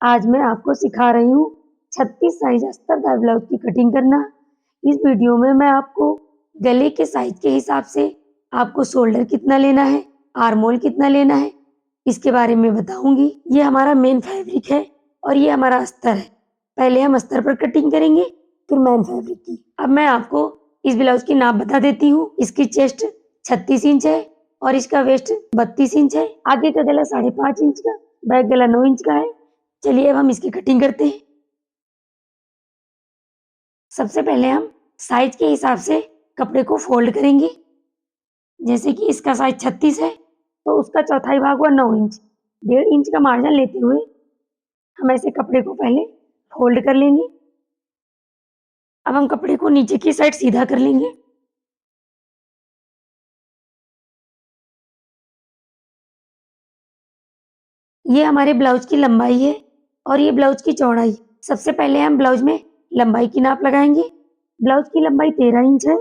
आज मैं आपको सिखा रही हूँ 36 साइज अस्तरदार ब्लाउज की कटिंग करना। इस वीडियो में मैं आपको गले के साइज के हिसाब से आपको शोल्डर कितना लेना है, आर्म होल कितना लेना है, इसके बारे में बताऊंगी। ये हमारा मेन फैब्रिक है और ये हमारा अस्तर है। पहले हम अस्तर पर कटिंग करेंगे, फिर मेन फैब्रिक की। अब मैं आपको इस ब्लाउज की नाप बता देती हूँ। इसकी चेस्ट 36 इंच है और इसका वेस्ट 32 इंच है। आगे का गला 5.5 इंच का, बैक गला 9 इंच का है। चलिए अब हम इसकी कटिंग करते हैं। सबसे पहले हम साइज के हिसाब से कपड़े को फोल्ड करेंगे। जैसे कि इसका साइज 36 है तो उसका चौथाई भाग हुआ 9 इंच। 1.5 इंच का मार्जिन लेते हुए हम ऐसे कपड़े को पहले फोल्ड कर लेंगे। अब हम कपड़े को नीचे की साइड सीधा कर लेंगे। ये हमारे ब्लाउज की लंबाई है और ये ब्लाउज की चौड़ाई। सबसे पहले हम ब्लाउज में लंबाई की नाप लगाएंगे। ब्लाउज की लंबाई 13 इंच है।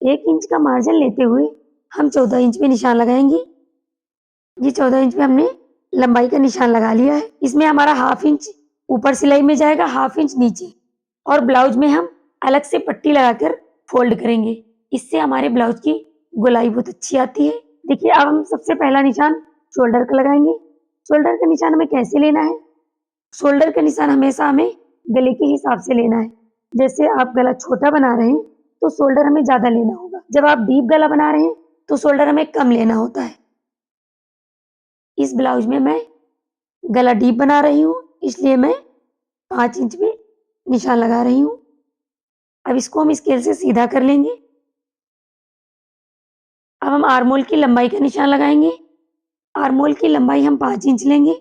1 इंच का मार्जिन लेते हुए हम 14 इंच पे निशान लगाएंगे। ये 14 इंच पे हमने लंबाई का निशान लगा लिया है। इसमें हमारा 1/2 इंच ऊपर सिलाई में जाएगा, 1/2 इंच नीचे, और ब्लाउज में हम अलग से पट्टी लगाकर फोल्ड करेंगे। इससे हमारे ब्लाउज की गोलाई बहुत अच्छी आती है। देखिए अब हम सबसे पहला निशान शोल्डर का लगाएंगे। शोल्डर का निशान हमें कैसे लेना है? शोल्डर का निशान हमेशा हमें गले के हिसाब से लेना है। जैसे आप गला छोटा बना रहे हैं तो शोल्डर हमें ज्यादा लेना होगा। जब आप डीप गला बना रहे हैं तो शोल्डर हमें कम लेना होता है। इस ब्लाउज में मैं गला डीप बना रही हूँ, इसलिए मैं 5 इंच पे निशान लगा रही हूँ। अब इसको हम स्केल से सीधा कर लेंगे। अब हम आर्म होल की लंबाई का निशान लगाएंगे। आर्म होल की लंबाई हम 5 इंच लेंगे।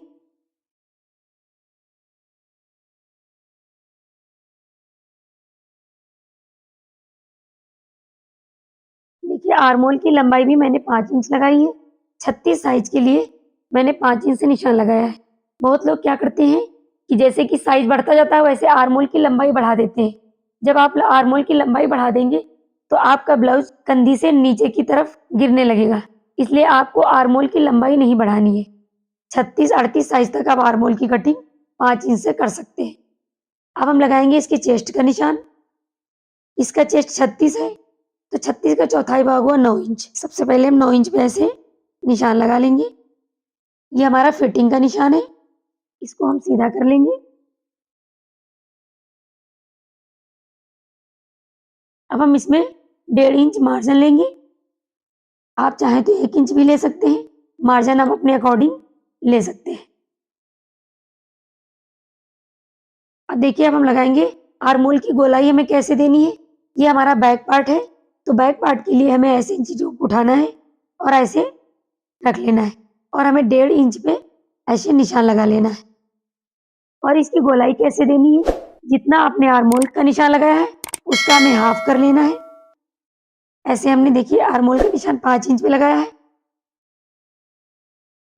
देखिए आर्म होल की लंबाई भी मैंने 5 इंच लगाई है। 36 साइज के लिए मैंने 5 इंच से निशान लगाया है। बहुत लोग क्या करते हैं कि जैसे कि साइज बढ़ता जाता है वैसे आर्म होल की लंबाई बढ़ा देते हैं। जब आप आर्म होल की लंबाई बढ़ा देंगे तो आपका ब्लाउज कंधी से नीचे की तरफ गिरने लगेगा। इसलिए आपको आर्म होल की लंबाई नहीं बढ़ानी है। 36-38 साइज तक आप आर्म होल की कटिंग 5 इंच से कर सकते हैं। अब हम लगाएंगे इसके चेस्ट का निशान। इसका चेस्ट 36 है तो 36 का चौथाई भाग हुआ 9 इंच। सबसे पहले हम 9 इंच पे ऐसे निशान लगा लेंगे। ये हमारा फिटिंग का निशान है। इसको हम सीधा कर लेंगे। अब हम इसमें 1.5 इंच मार्जिन लेंगे। आप चाहें तो 1 इंच भी ले सकते हैं। मार्जिन आप अपने अकॉर्डिंग ले सकते हैं। अब देखिए अब हम लगाएंगे आर्म होल की गोलाई हमें कैसे देनी है। ये हमारा बैक पार्ट है तो बैक पार्ट के लिए हमें ऐसे चीजों को उठाना है और ऐसे रख लेना है और हमें 1.5 इंच पे ऐसे निशान लगा लेना है। और इसकी गोलाई कैसे देनी है? जितना आपने आर्म होल का निशान लगाया है उसका हमें हाफ कर लेना है। ऐसे हमने देखिए आर्म होल का निशान 5 इंच पे लगाया है,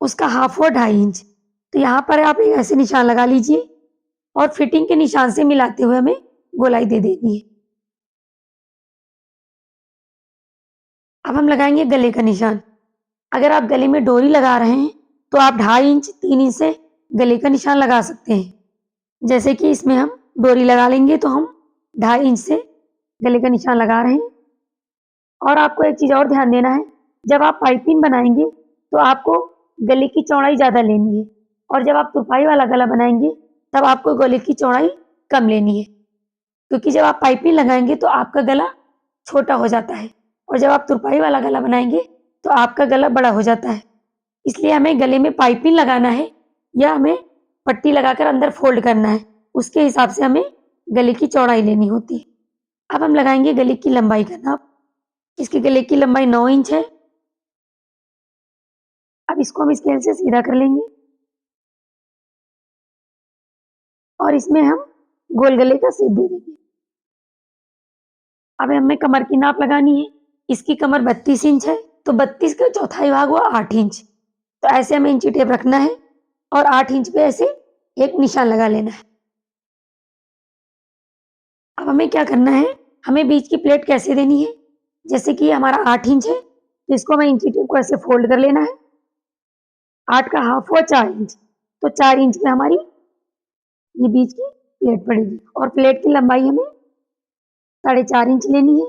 उसका हाफ हुआ 2.5 इंच। तो यहाँ पर आप एक ऐसे निशान लगा लीजिए और फिटिंग के निशान से मिलाते हुए हमें गोलाई दे देनी है। अब हम लगाएंगे गले का निशान। अगर आप गले में डोरी लगा रहे हैं तो आप 2.5 इंच 3 इंच से गले का निशान लगा सकते हैं। जैसे कि इसमें हम डोरी लगा लेंगे तो हम 2.5 इंच से गले का निशान लगा रहे हैं। और आपको एक चीज और ध्यान देना है, जब आप पाइपिंग बनाएंगे तो आपको गले की चौड़ाई ज्यादा लेनी है और जब आप तुरपाई वाला गला बनाएंगे तब आपको गले की चौड़ाई कम लेनी है। क्योंकि जब आप पाइपिंग लगाएंगे तो आपका गला छोटा हो जाता है और जब आप तुरपाई वाला गला बनाएंगे तो आपका गला बड़ा हो जाता है। इसलिए हमें गले में पाइपिंग लगाना है या हमें पट्टी लगाकर अंदर फोल्ड करना है, उसके हिसाब से हमें गले की चौड़ाई लेनी होती है। अब हम लगाएंगे गले की लंबाई का नाप। इसके गले की लंबाई 9 इंच है। अब इसको हम स्केल से सीधा कर लेंगे और इसमें हम गोल गले का शेप दे देंगे। अब हमें कमर की नाप लगानी है। इसकी कमर 32 इंच है तो 32 का चौथाई भाग हुआ 8 इंच। तो ऐसे हमें इंची टेप रखना है और 8 इंच पे ऐसे एक निशान लगा लेना है। अब हमें क्या करना है, हमें बीच की प्लेट कैसे देनी है? जैसे कि हमारा 8 इंच है तो इसको हमें इंची टेप को ऐसे फोल्ड कर लेना है। 8 का हाफ हुआ 4 इंच, तो 4 इंच पे हमारी ये बीच की प्लेट पड़ेगी और प्लेट की लंबाई हमें 4.5 इंच लेनी है।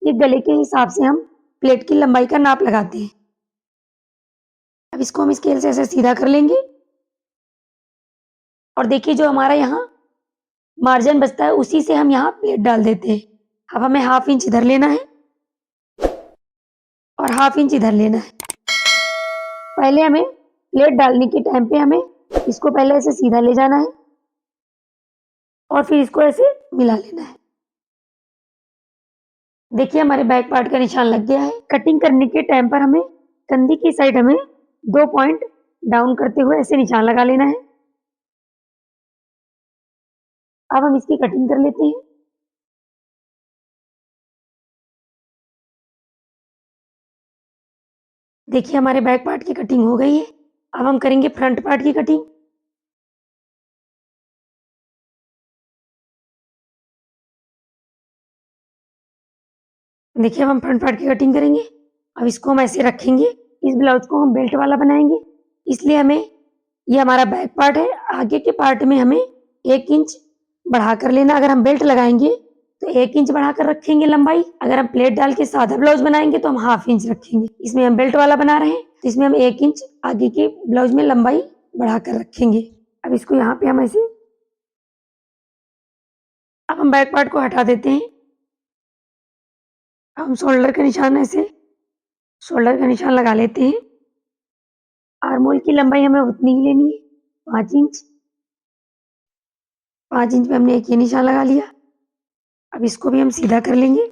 ये गले के हिसाब से हम प्लेट की लंबाई का नाप लगाते हैं। अब इसको हम स्केल से ऐसे सीधा कर लेंगे और देखिए जो हमारा यहाँ मार्जिन बचता है उसी से हम यहाँ प्लेट डाल देते हैं। अब हमें 1/2 इंच इधर लेना है और 1/2 इंच इधर लेना है। पहले हमें प्लेट डालने के टाइम पे हमें इसको पहले ऐसे सीधा ले जाना है और फिर इसको ऐसे मिला लेना है। देखिए हमारे बैक पार्ट का निशान लग गया है। कटिंग करने के टाइम पर हमें कंधी की साइड हमें 2 पॉइंट डाउन करते हुए ऐसे निशान लगा लेना है। अब हम इसकी कटिंग कर लेते हैं। देखिए हमारे बैक पार्ट की कटिंग हो गई है। अब हम करेंगे फ्रंट पार्ट की कटिंग। देखिए अब हम फ्रंट पार्ट की कटिंग करेंगे। अब इसको हम ऐसे रखेंगे। इस ब्लाउज को हम बेल्ट वाला बनाएंगे, इसलिए हमें ये हमारा बैक पार्ट है, आगे के पार्ट में हमें 1 इंच बढ़ा कर लेना। अगर हम बेल्ट लगाएंगे तो 1 इंच बढ़ाकर रखेंगे लंबाई। अगर हम प्लेट डाल के सादा ब्लाउज बनाएंगे तो हम 1/2 इंच रखेंगे। इसमें हम बेल्ट वाला बना रहे हैं तो इसमें हम 1 इंच आगे के ब्लाउज में लंबाई बढ़ाकर रखेंगे। अब इसको यहाँ पे हम ऐसे, अब हम बैक पार्ट को हटा देते हैं। अब हम शोल्डर का निशान ऐसे शोल्डर का निशान लगा लेते हैं। आर्म होल की लंबाई हमें उतनी ही लेनी है, 5 इंच। 5 इंच पे हमने एक ये निशान लगा लिया। अब इसको भी हम सीधा कर लेंगे।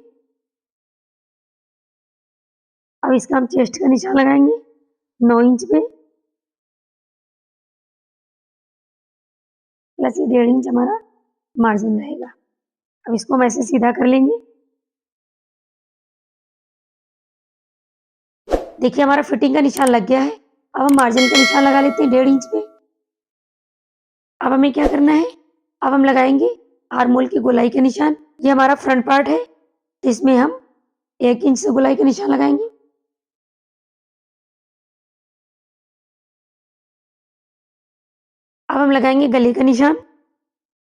अब इसका हम चेस्ट का निशान लगाएंगे 9 इंच पे, प्लस ये 1.5 इंच हमारा मार्जिन रहेगा। अब इसको हम ऐसे सीधा कर लेंगे। देखिए हमारा फिटिंग का निशान लग गया है। अब हम मार्जिन का निशान लगा लेते हैं 1.5 इंच पे। अब हमें क्या करना है, अब हम लगाएंगे आर्म होल की गोलाई का निशान। ये हमारा फ्रंट पार्ट है तो इसमें हम 1 इंच से गोलाई का निशान लगाएंगे। अब हम लगाएंगे गले का निशान।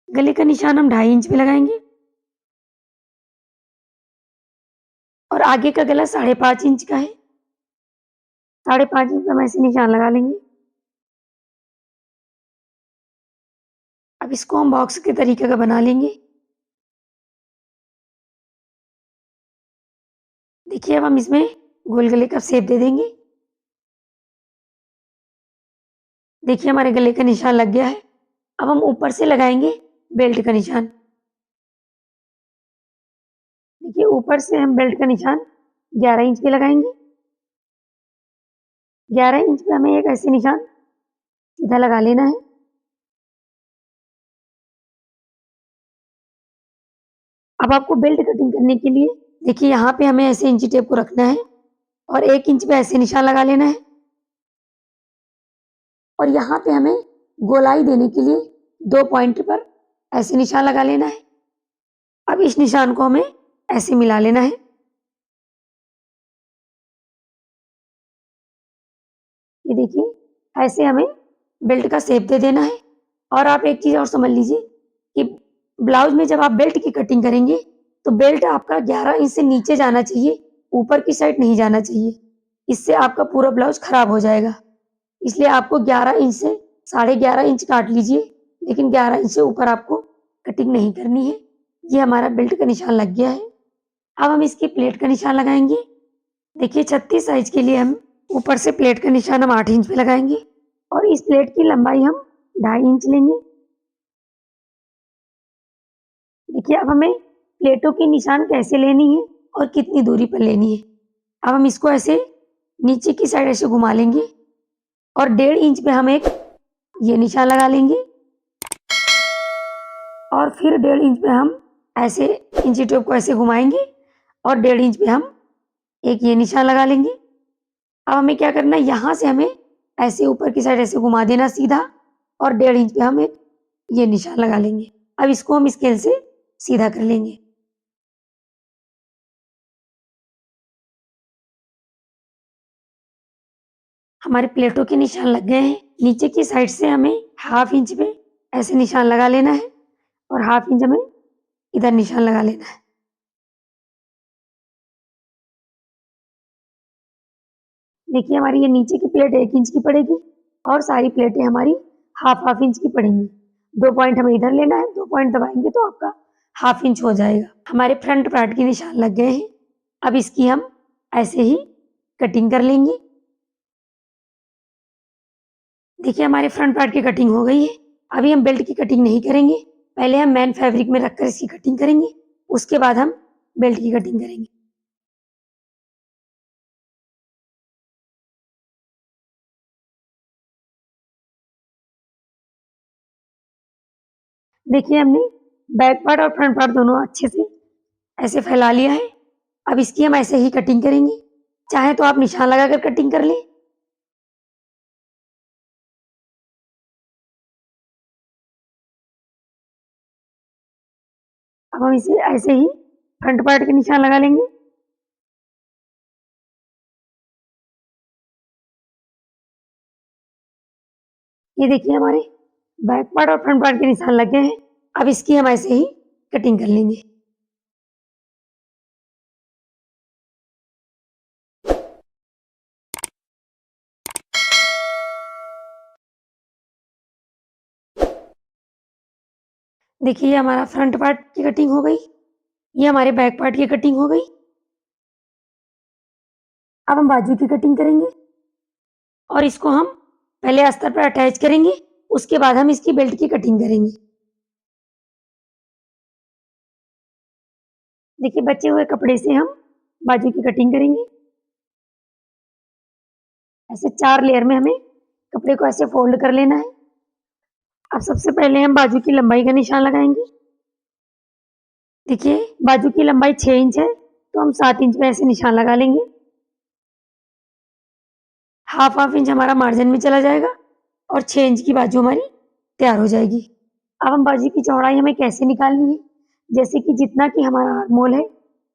गले का निशान हम 2.5 इंच पे लगाएंगे और आगे का गला 5.5 इंच का है। 5.5 इंच पे हम ऐसे निशान लगा लेंगे। अब इसको हम बॉक्स के तरीके का बना लेंगे। देखिए अब हम इसमें गोल गले का शेप दे देंगे। देखिए हमारे गले का निशान लग गया है। अब हम ऊपर से लगाएंगे बेल्ट का निशान। देखिए ऊपर से हम बेल्ट का निशान 11 इंच पे लगाएंगे। 11 इंच पे हमें एक ऐसे निशान सीधा लगा लेना है। अब आपको बेल्ट कटिंग करने के लिए देखिए यहाँ पे हमें ऐसे इंची टेप को रखना है और 1 इंच पे ऐसे निशान लगा लेना है और यहाँ पे हमें गोलाई देने के लिए 2 पॉइंट पर ऐसे निशान लगा लेना है। अब इस निशान को हमें ऐसे मिला लेना है। ये देखिए ऐसे हमें बेल्ट का शेप दे देना है। और आप एक चीज़ और समझ लीजिए कि ब्लाउज में जब आप बेल्ट की कटिंग करेंगे तो बेल्ट आपका 11 इंच से नीचे जाना चाहिए, ऊपर की साइड नहीं जाना चाहिए। इससे आपका पूरा ब्लाउज खराब हो जाएगा। इसलिए आपको 11 इंच से 11.5 इंच काट लीजिए, लेकिन 11 इंच से ऊपर आपको कटिंग नहीं करनी है। ये हमारा बेल्ट का निशान लग गया है। अब हम इसकी प्लेट का निशान लगाएंगे। देखिए 36 साइज के लिए हम ऊपर से प्लेट का निशान हम 8 इंच पे लगाएंगे और इस प्लेट की लंबाई हम 2.5 इंच लेंगे। देखिए अब हमें प्लेटों के निशान कैसे लेनी है और कितनी दूरी पर लेनी है। अब हम इसको ऐसे नीचे की साइड ऐसे घुमा लेंगे और 1.5 इंच पे हम एक ये निशान लगा लेंगे और फिर 1.5 इंच पे हम ऐसे इंची टेप को ऐसे घुमाएंगे और 1.5 इंच पे हम एक ये निशान लगा लेंगे। अब हमें क्या करना है, यहाँ से हमें ऐसे ऊपर की साइड ऐसे घुमा देना सीधा और 1.5 इंच पे हम एक ये निशान लगा लेंगे। अब इसको हम स्केल से सीधा कर लेंगे। हमारे प्लेटों के निशान लग गए हैं। नीचे की साइड से हमें 1/2 इंच पे ऐसे निशान लगा लेना है और हाफ इंच हमें इधर निशान लगा लेना है। देखिए हमारी ये नीचे की प्लेट 1 इंच की पड़ेगी और सारी प्लेटें हमारी हाफ इंच की पड़ेंगी। 2 पॉइंट हमें इधर लेना है, 2 पॉइंट दबाएंगे तो आपका हाफ इंच हो जाएगा। हमारे फ्रंट पार्ट के निशान लग गए हैं। अब इसकी हम ऐसे ही कटिंग कर लेंगे। देखिए हमारे फ्रंट पार्ट की कटिंग हो गई है। अभी हम बेल्ट की कटिंग नहीं करेंगे, पहले हम मेन फैब्रिक में रखकर इसकी कटिंग करेंगे, उसके बाद हम बेल्ट की कटिंग करेंगे। देखिए हमने बैक पार्ट और फ्रंट पार्ट दोनों अच्छे से ऐसे फैला लिया है। अब इसकी हम ऐसे ही कटिंग करेंगे, चाहे तो आप निशान लगाकर कटिंग कर लें। अब हम इसे ऐसे ही फ्रंट पार्ट के निशान लगा लेंगे। ये देखिए हमारे बैक पार्ट और फ्रंट पार्ट के निशान लग गए हैं। अब इसकी हम ऐसे ही कटिंग कर लेंगे। देखिए ये हमारा फ्रंट पार्ट की कटिंग हो गई, ये हमारे बैक पार्ट की कटिंग हो गई। अब हम बाजू की कटिंग करेंगे और इसको हम पहले अस्तर पर अटैच करेंगे, उसके बाद हम इसकी बेल्ट की कटिंग करेंगे। देखिए बचे हुए कपड़े से हम बाजू की कटिंग करेंगे। ऐसे 4 लेयर में हमें कपड़े को ऐसे फोल्ड कर लेना है। अब सबसे पहले हम बाजू की लंबाई का निशान लगाएंगे। देखिए बाजू की लंबाई 6 इंच है, तो हम 7 इंच में ऐसे निशान लगा लेंगे। हाफ इंच हमारा मार्जिन में चला जाएगा और 6 इंच की बाजू हमारी तैयार हो जाएगी। अब हम बाजू की चौड़ाई हमें कैसे निकालनी है, जैसे कि जितना कि हमारा आर्मोल है,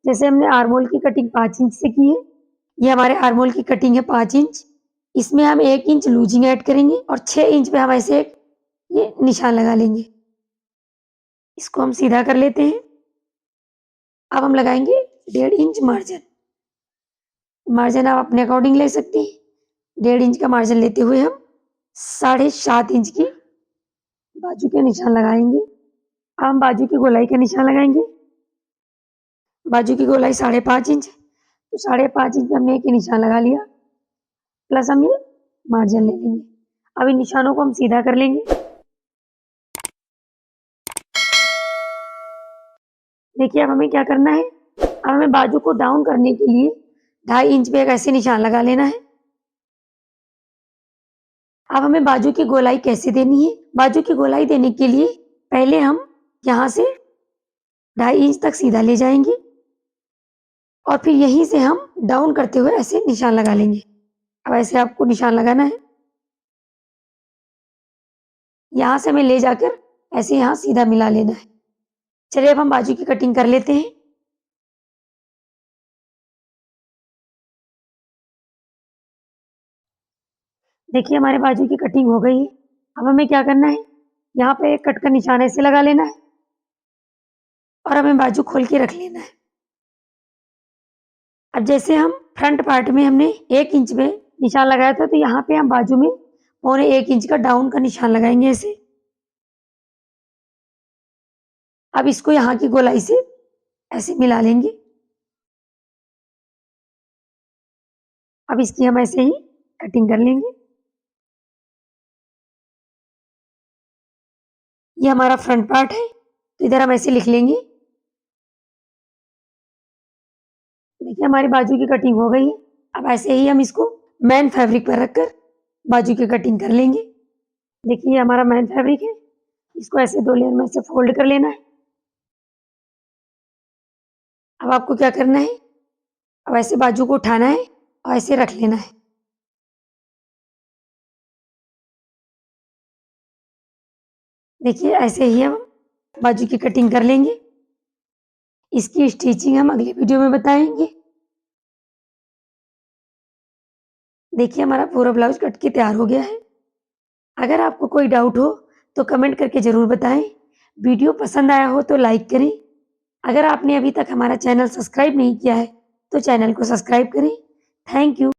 जैसे हमने आर्मोल की कटिंग 5 इंच से की है, ये हमारे आर्मोल की कटिंग है 5 इंच। इसमें हम 1 इंच लूजिंग ऐड करेंगे और 6 इंच पे हम ऐसे एक ये निशान लगा लेंगे। इसको हम सीधा कर लेते हैं। अब हम लगाएंगे 1.5 इंच मार्जिन। मार्जिन आप अपने अकॉर्डिंग ले सकते हैं। 1.5 इंच का मार्जिन लेते हुए हम 7.5 इंच की बाजू के निशान लगाएंगे। अब हम बाजू की गोलाई का निशान लगाएंगे। बाजू की गोलाई 5.5 इंच है, तो 5.5 इंच पे हमने एक ही निशान लगा लिया, प्लस हम ये मार्जिन ले लेंगे। अब इन निशानों को हम सीधा कर लेंगे। देखिए अब हमें क्या करना है, अब हमें बाजू को डाउन करने के लिए 2.5 इंच पे एक ऐसे निशान लगा लेना है। अब हमें बाजू की गोलाई कैसे देनी है, बाजू की गोलाई देने के लिए पहले हम यहाँ से 2.5 इंच तक सीधा ले जाएंगे और फिर यहीं से हम डाउन करते हुए ऐसे निशान लगा लेंगे। अब ऐसे आपको निशान लगाना है, यहाँ से हमें ले जाकर ऐसे यहाँ सीधा मिला लेना है। चलिए अब हम बाजू की कटिंग कर लेते हैं। देखिए हमारे बाजू की कटिंग हो गई है। अब हमें क्या करना है, यहाँ पे एक कट का निशान ऐसे लगा लेना है और हमें बाजू खोल के रख लेना है। अब जैसे हम फ्रंट पार्ट में हमने 1 इंच में निशान लगाया था, तो यहाँ पे हम बाजू में 1.25 इंच का डाउन का निशान लगाएंगे ऐसे। अब इसको यहाँ की गोलाई से ऐसे मिला लेंगे। अब इसकी हम ऐसे ही कटिंग कर लेंगे। ये हमारा फ्रंट पार्ट है, तो इधर हम ऐसे लिख लेंगे। देखिए हमारी बाजू की कटिंग हो गई है। अब ऐसे ही हम इसको मेन फैब्रिक पर रखकर बाजू की कटिंग कर लेंगे। देखिए हमारा मेन फैब्रिक है, इसको ऐसे 2 लेयर में ऐसे फोल्ड कर लेना है। अब आपको क्या करना है, अब ऐसे बाजू को उठाना है और ऐसे रख लेना है। देखिए ऐसे ही हम बाजू की कटिंग कर लेंगे। इसकी स्टिचिंग हम अगली वीडियो में बताएंगे। देखिए हमारा पूरा ब्लाउज कट के तैयार हो गया है। अगर आपको कोई डाउट हो तो कमेंट करके ज़रूर बताएं। वीडियो पसंद आया हो तो लाइक करें। अगर आपने अभी तक हमारा चैनल सब्सक्राइब नहीं किया है तो चैनल को सब्सक्राइब करें। Thank you.